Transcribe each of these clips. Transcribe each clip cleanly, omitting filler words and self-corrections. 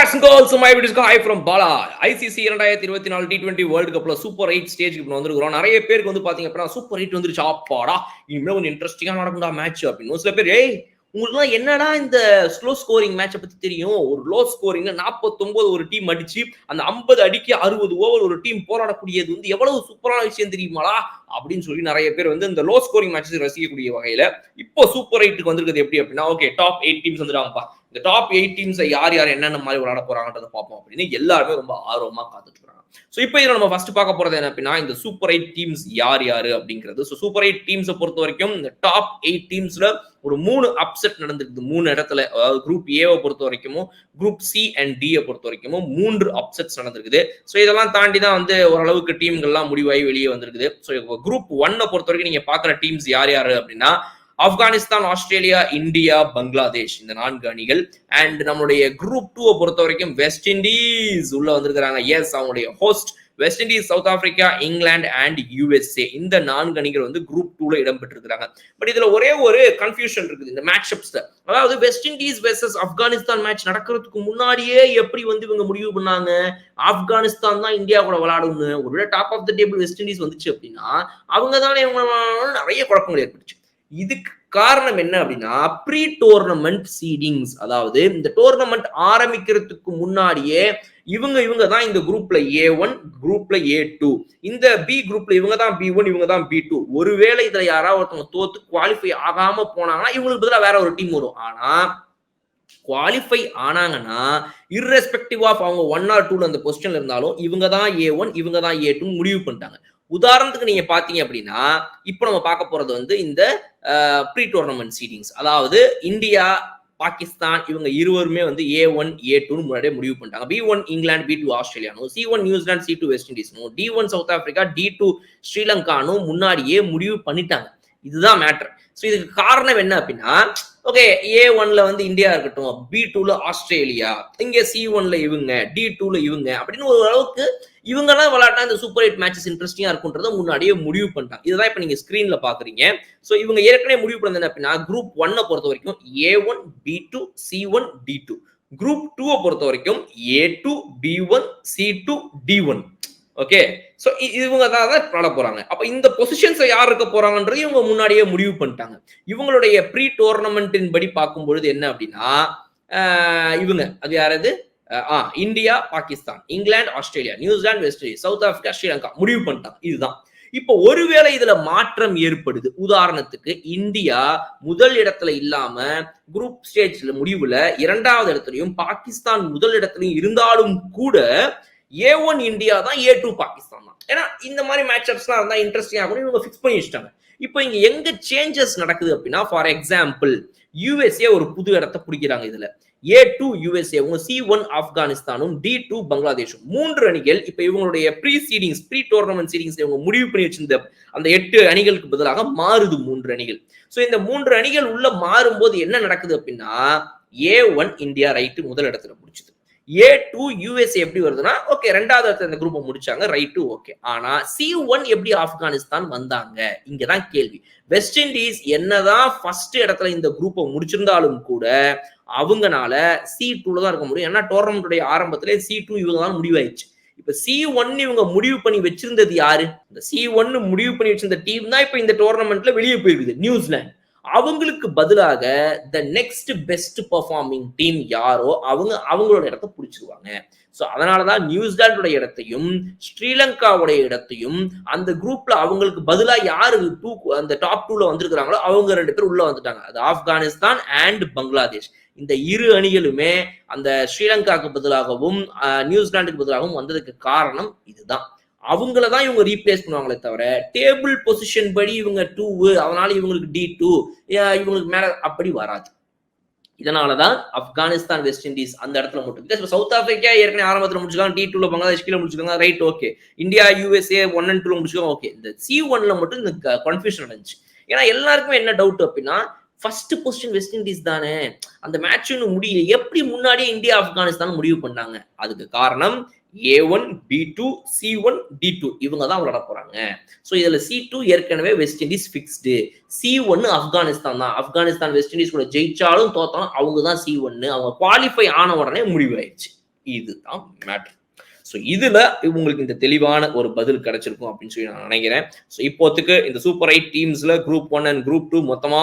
Guys and girls, my video is hi from Bala. ICC 2024 T20 world கப்ல super 8 ஸ்டேஜ்க்கு இப்போ வந்திருக்கிறோம். நிறைய பேருக்கு வந்து பாத்தீங்க அப்படின்னா சூப்பர் 8 வந்துருச்சு, ஆப்பாடா இனிமே கொஞ்சம் இன்ட்ரெஸ்டிங்கா நடக்கும்டா மேட்ச் அப்படின்னு. சில பேர் உங்களுக்கு என்னடா இந்த ஸ்லோ ஸ்கோரிங் மேட்சை பத்தி தெரியும், ஒரு லோ ஸ்கோரிங் 49 ஒரு டீம் அடிச்சு அந்த 50 அடிக்கு 60 ஓவர் ஒரு டீம் போராடக்கூடியது வந்து எவ்வளவு சூப்பரான விஷயம் தெரியுமாடா அப்படின்னு சொல்லி நிறைய பேர் வந்து இந்த லோ ஸ்கோரிங் மேட்சஸ் ரசிக்கக்கூடிய வகையில இப்போ சூப்பர் 8க்கு வந்திருக்கிறது எப்படி அப்படின்னா, ஓகே டாப் 8 டீம்ஸ் வந்துட்டாங்கப்பா. இந்த டாப் 8 டீம்ஸ் யார் யார் என்னென்ன மாதிரி விளையாட போறாங்கன்றத பார்ப்போம் அப்படின்னு எல்லாருமே ரொம்ப ஆர்வமா காத்துட்டு இருக்காங்க. ஸோ இப்போ இதில் நம்ம ஃபர்ஸ்ட் பார்க்க போறது என்ன அப்படின்னா, இந்த சூப்பர் 8 டீம்ஸ் யார் யாரு அப்படிங்கிறது. ஸோ சூப்பர் 8 டீம்ஸை பொறுத்த வரைக்கும் இந்த டாப் 8 டீம்ஸ்ல ஒரு 3 அப்செட் நடந்திருக்கு 3 இடத்துல. அதாவது குரூப் ஏவை பொறுத்த வரைக்கும், குரூப் சி அண்ட் டியை பொறுத்த வரைக்கும் 3 அப்செட்ஸ் நடந்திருக்குது. ஸோ இதெல்லாம் தாண்டி தான் வந்து ஓரளவுக்கு டீம்கள்லாம் முடிவாகி வெளியே வந்திருக்குது. ஸோ குரூப் 1 பொறுத்த வரைக்கும் நீங்க பாக்குற டீம்ஸ் யார் யாரு அப்படின்னா, ஆப்கானிஸ்தான், ஆஸ்திரேலியா, இந்தியா, பங்களாதேஷ், இந்த 4 அணிகள். அண்ட் நம்மளுடைய குரூப் 2 பொறுத்த வரைக்கும் வெஸ்ட் இண்டீஸ் உள்ள வந்திருக்கிறாங்க. எஸ், அவங்களுடைய host west Indies, south Africa, England and USA, இந்த 4 அணிகள் வந்து குரூப் 2ல இடம் பெற்றிருக்கிறாங்க. பட் இதுல ஒரே ஒரு கன்ஃபியூஷன் இருக்குது இந்த மேட்ச் அப்ஸ்ல. அதாவது west Indies versus Afghanistan match நடக்கிறதுக்கு முன்னாடியே எப்படி வந்து இவங்க முடிவு பண்ணாங்க ஆப்கானிஸ்தான் தான் இந்தியா கூட விளையாடும்னு. ஒருவேளை top of the table West Indies வந்துச்சு அப்படின்னா அவங்க தானே நிறைய குழப்பங்கள் ஏற்பட்டுச்சு. இதுக்கு காரணம் என்ன அப்படின்னா, ப்ரீ டோர்னமெண்ட் சீடிங்ஸ். அதாவது இந்த டோர்னமெண்ட் ஆரம்பிக்கிறதுக்கு முன்னாடியே இவங்க தான் இந்த குரூப்ல A1, குரூப்ல A2, இந்த பி குரூப்ல இவங்க தான் B1, இவங்க தான் B2. ஒருவேளை இதுல யாராவது ஒருத்தவங்க தோத்து குவாலிஃபை ஆகாம போனாங்கன்னா இவங்களுக்கு பதிலாக வேற ஒரு டீம் வரும். ஆனா குவாலிஃபை ஆனாங்கன்னா இர்ரெஸ்பெக்டிவ் ஆஃப் அவங்க 1 or 2 அந்த பொசிஷன்ல இருந்தாலும் இவங்க தான் A1, இவங்க தான் A2 முடிவு பண்ணிட்டாங்க. உதாரணத்துக்கு நீங்க பாத்தீங்க அப்படின்னா, இப்போ நம்ம பார்க்க போறது வந்து இந்த ப்ரீ டோர்னமெண்ட் சீடிங்ஸ். அதாவது இந்தியா, பாகிஸ்தான் இவங்க இருவருமே வந்து A1, A2 முன்னாடியே முடிவு பண்ணிட்டாங்க. B1 இங்கிலாந்து, B2 ஆஸ்திரேலியானும், C1 நியூசிலாந்து, C2 வெஸ்ட் இண்டீஸ்னும், D1 சவுத் ஆப்பிரிக்கா, D2 ஸ்ரீலங்கானும் முன்னாடியே முடிவு பண்ணிட்டாங்க. இதுதான் மேட்டர். ஸோ இதுக்கு காரணம் என்ன அப்படின்னா, ஓகே A1ல வந்து இந்தியா இருக்கட்டும், B2ல ஆஸ்திரேலியா, இங்க C1ல இவங்க, D2ல இவங்க அப்படின்னு ஒரு அளவுக்கு இவங்கெல்லாம் விளையாட்டா இந்த சூப்பர் 8 மேட்சஸ் இன்ட்ரெஸ்டிங்கா இருக்கும்ன்றத முன்னாடியே முடிவு பண்ணிட்டாங்க. இதுதான் இப்ப நீங்க ஸ்கிரீன்ல பாக்குறீங்க. சோ இவங்க ஏற்கனவே முடிவு பண்ணது என்ன அப்படின்னா, குரூப் 1 பொறுத்த வரைக்கும் A1, B2, C1, D2. Group 2 பொறுத்த வரைக்கும் A2, B1, C2, D1. Okay, so இவங்க தான் விளையாட போறாங்க. அப்ப இந்த பொசிஷன்ஸ் யார் இருக்க போறாங்கன்றது இவங்க முன்னாடியே முடிவு பண்ணிட்டாங்க. இவங்களுடைய ப்ரீ டோர்னமெண்டின் படி பார்க்கும்பொழுது என்ன அப்படின்னா, இவங்க அது யாரது, India, Pakistan, England, Australia, New Zealand, west Indies, south Africa, Sri Lanka முடிவு பண்ணிட்டாங்க. இதுதான். இப்ப ஒருவேளை இதுல மாற்றம் ஏற்படுது. உதாரணத்துக்கு இந்தியா முதல் இடத்துல இல்லாம குரூப் ஸ்டேஜ்ல முடிவுல 2வது இடத்துலயும், பாகிஸ்தான் முதல் இடத்துலயும் இருந்தாலும் கூட A1 இந்தியா தான், A2 பாகிஸ்தான் தான். ஏன்னா இந்த மாதிரி மேட்ச் அப்ஸ்லாம் இருந்தா இன்ட்ரெஸ்டிங் ஆகும், இவங்க ஃபிக்ஸ் பண்ணி வச்சிட்டாங்க. இப்போ இங்க எங்க சேஞ்சஸ் நடக்குது அப்படின்னா, ஃபார் எக்ஸாம்பிள் யூஎஸ்ஏ ஒரு புது இடத்தை பிடிக்கிறாங்க. இதுல A2 யூஎஸ்ஏ, C1 ஆப்கானிஸ்தானும், D2 பங்களாதேஷும் 3 அணிகள் இப்ப இவங்களுடைய ப்ரீ டோர்னமெண்ட் சீடிங்ஸ் இவங்க முடிவு பண்ணி வச்சிருந்த அந்த 8 அணிகளுக்கு பதிலாக மாறுது 3 அணிகள். சோ இந்த 3 அணிகள் உள்ள மாறும்போது என்ன நடக்குது அப்படின்னா, A1 இந்தியா ரைட்டு முதல் இடத்துல முடிச்சது. A2 யூஎஸ்ஏ எப்படி வருதுன்னா, ஓகே 2வது இடத்துல இந்த குரூப்பை முடிச்சாங்க, ரைட்டு ஓகே. ஆனா C1 எப்படி ஆப்கானிஸ்தான் வந்தாங்க, இங்கதான் கேள்வி. வெஸ்ட் இண்டீஸ் என்னதான் ஃபர்ஸ்ட் இடத்துல இந்த குரூப்பை முடிச்சிருந்தாலும் கூட அவங்கனால C2ல தான் இருக்க முடியும். ஏன்னா டோர்னமெண்ட்டுடைய ஆரம்பத்திலே C2 இவங்க தான் முடிவாயிடுச்சு. இப்ப C1 இவங்க முடிவு பண்ணி வச்சிருந்தது யாரு, இந்த C1 முடிவு பண்ணி வச்சிருந்த டீம் தான் இப்ப இந்த டோர்னமெண்ட்ல வெளியே போயிருக்குது, நியூசிலாந்து. அவங்களுக்கு பதிலாக the next best performing team யாரோ அவங்களோட இடத்தை பிடிச்சிருவாங்க. சோ அதனாலதான் நியூசிலாண்டோட இடத்தையும் ஸ்ரீலங்காவுடைய இடத்தையும் அந்த குரூப்ல அவங்களுக்கு பதிலா யாரு அந்த டாப் 2ல வந்திருக்கிறாங்களோ அவங்க 2 பேர் உள்ள வந்துட்டாங்க. அது ஆப்கானிஸ்தான் அண்ட் பங்களாதேஷ். இந்த இரு அணிகளுமே அந்த ஸ்ரீலங்காவுக்கு பதிலாகவும் நியூசிலாந்துக்கு பதிலாகவும் வந்ததுக்கு காரணம் இதுதான். அவங்களதான் இவங்க ரீப்ளேஸ் பண்ணுவாங்களே தவிர டேபிள் பொசிஷன் படி இவங்க 2, அதனால இவங்களுக்கு D2, இவங்களுக்கு மேல அப்படி வராது. இதனாலதான் ஆப்கானிஸ்தான், வெஸ்ட் இண்டீஸ் அந்த இடத்துல மட்டும். சவுத் ஆப்பிரிக்கா ஏற்கனவே ஆரம்பத்தில் முடிச்சுக்கலாம், D2ல பங்களாதேஷ் கீழே முடிச்சுக்காங்க, right okay. India, USA 1 and 2 முடிச்சுக்கலாம், ஓகே. இந்த C1ல மட்டும் இந்த கன்ஃபியூஷன் நடந்துச்சு. ஏன்னா எல்லாருக்குமே என்ன டவுட் அப்படின்னா, ஃபர்ஸ்ட் பொசிஷன் வெஸ்ட் இண்டீஸ் தானே, அந்த மேட்ச் முடியல, எப்படி முன்னாடியே இந்தியா ஆப்கானிஸ்தான் முடிவு பண்ணாங்க? அதுக்கு காரணம் A1, B2, C1, D2 இவங்க தான் விளையாட போறாங்க. சோ இதுல C2 ஏற்கனவே west Indies fixed, C1 Afghanistan தான். ஆப்கானிஸ்தான் வெஸ்ட் இண்டீஸ் கூட ஜெயிச்சாலும் தோத்தாலும் அவங்க தான் C1. அவங்க குவாலிஃபை ஆன உடனே முடிவாயிடுச்சு. இதுதான் மேட்டர். ஸோ இதுல உங்களுக்கு இந்த தெளிவான ஒரு பதில் கிடைச்சிருக்கும் அப்படின்னு சொல்லி நான் நினைக்கிறேன். ஸோ இப்போத்துக்கு இந்த சூப்பர் 8 டீம்ஸ்ல குரூப் 1 அண்ட் குரூப் 2 மொத்தமா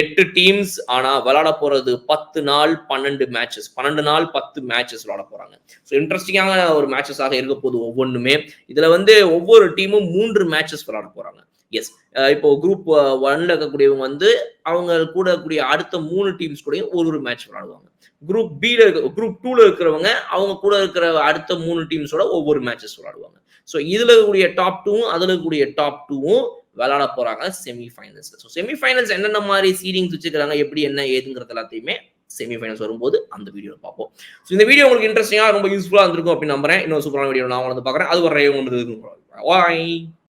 8 டீம்ஸ். ஆனா விளையாட போறது 10 நாள் 12 மேட்சஸ், 12 நாள் 10 மேட்சஸ் விளையாட போறாங்க. ஸோ இன்ட்ரெஸ்டிங்கான ஒரு மேட்சஸாக இருக்க போகுது ஒவ்வொன்றுமே. இதுல ஒவ்வொரு டீமும் 3 மேட்சஸ் விளையாட போறாங்க. எஸ், இப்போ குரூப் 1ல இருக்கக்கூடியவங்க அவங்க கூட இருக்கக்கூடிய அடுத்த 3 டீம்ஸ் கூடயும் ஒரு மேட்ச் விளையாடுவாங்க. குரூப் பில குரூப் 2ல இருக்கிறவங்க அவங்க கூட இருக்கிற அடுத்த 3 டீம்ஸோட ஒவ்வொரு மேட்சஸ் விளையாடுவாங்க. ஸோ இதுல இருக்கக்கூடிய டாப் 2வும் அதுல இருக்கக்கூடிய டாப் 2வும் விளையாட போறாங்க செமிஃபைனல்ஸ். ஸோ செமிஃபைனல்ஸ் என்னென்ன மாதிரி சீடிங்ஸ் வச்சுக்கிறாங்க, எப்படி என்ன ஏதுங்கிறது எல்லாத்தையுமே செமிஃபைனல்ஸ் வரும்போது அந்த வீடியோ பார்ப்போம். ஸோ இந்த வீடியோ உங்களுக்கு இன்ட்ரெஸ்டிங்கா ரொம்ப யூஸ்ஃபுல்லா இருந்திருக்கும் அப்படின்னு நம்புறேன். இன்னொரு சூப்பரான வீடியோ நான் வந்து பார்க்குறேன். அது வரை உங்களுக்கு